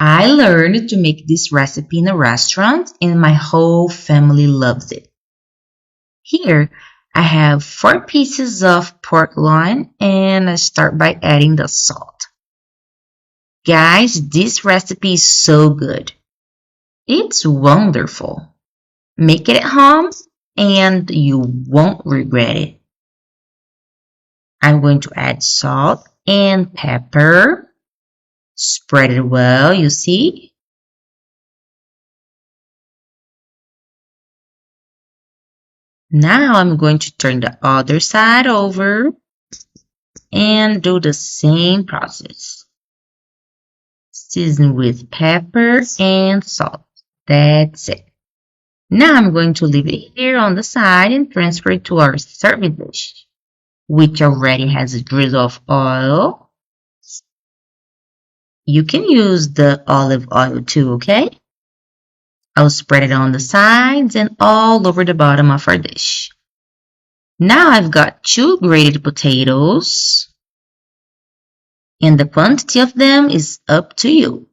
I learned to make this recipe in a restaurant and my whole family loves it. Here, I have 4 pieces of pork loin and I start by adding the salt. Guys, this recipe is so good. It's wonderful. Make it at home and you won't regret it. I'm going to add salt and pepper. Spread it well, you see. Now I'm going to turn the other side over and do the same process. Season with pepper and salt. That's it. Now I'm going to leave it here on the side and transfer it to our serving dish, which already has a drizzle of oil. You can use the olive oil too, okay? I'll spread it on the sides and all over the bottom of our dish. Now I've got 2 grated potatoes, and the quantity of them is up to you.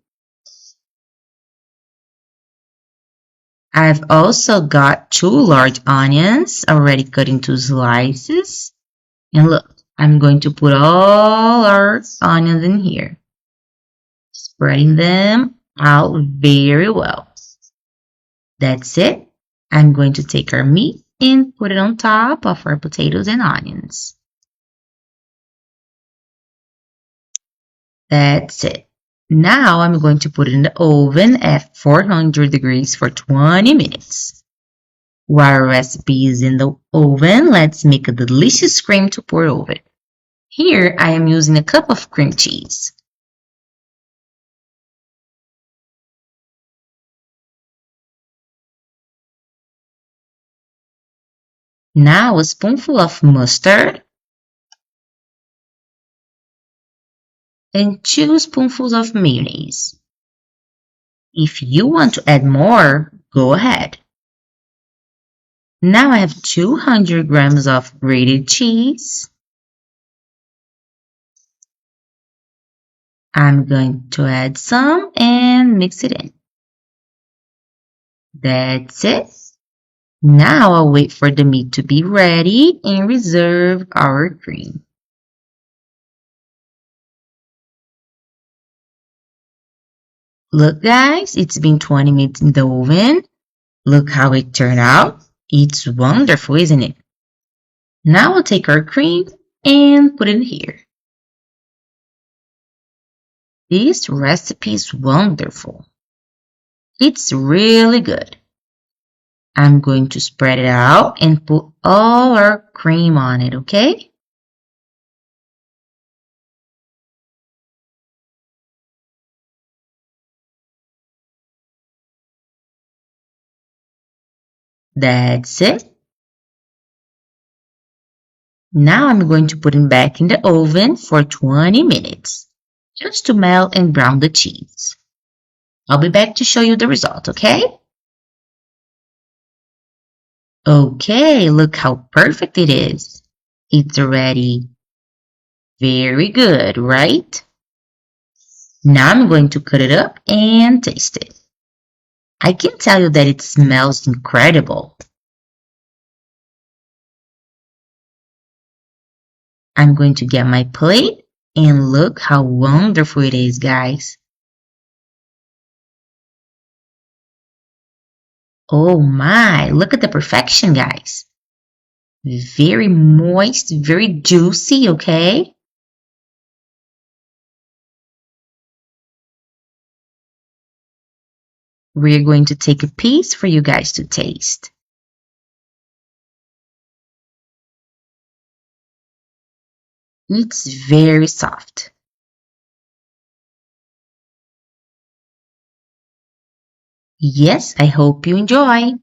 I've also got 2 large onions already cut into slices. And look, I'm going to put all our onions in here, spreading them out very well. That's it. I'm going to take our meat and put it on top of our potatoes and onions. That's it. Now I'm going to put it in the oven at 400 degrees for 20 minutes. While our recipe is in the oven, let's make a delicious cream to pour over it. Here I am using a cup of cream cheese. Now a spoonful of mustard and 2 spoonfuls of mayonnaise. If you want to add more, go ahead. Now I have 200 grams of grated cheese. I'm going to add some and mix it in. That's it. Now I'll wait for the meat to be ready and reserve our cream. Look guys, it's been 20 minutes in the oven. Look how it turned out. It's wonderful, isn't it? Now we'll take our cream and put it here. This recipe is wonderful. It's really good. I'm going to spread it out and put all our cream on it, okay? That's it. Now I'm going to put it back in the oven for 20 minutes, just to melt and brown the cheese. I'll be back to show you the result, okay? Okay, look how perfect it is. It's already very good, right? Now I'm going to cut it up and taste it. I can tell you that it smells incredible. I'm going to get my plate and look how wonderful it is, guys. Oh my, look at the perfection, guys. Very moist, very juicy, okay? We're going to take a piece for you guys to taste. It's very soft. Yes, I hope you enjoy.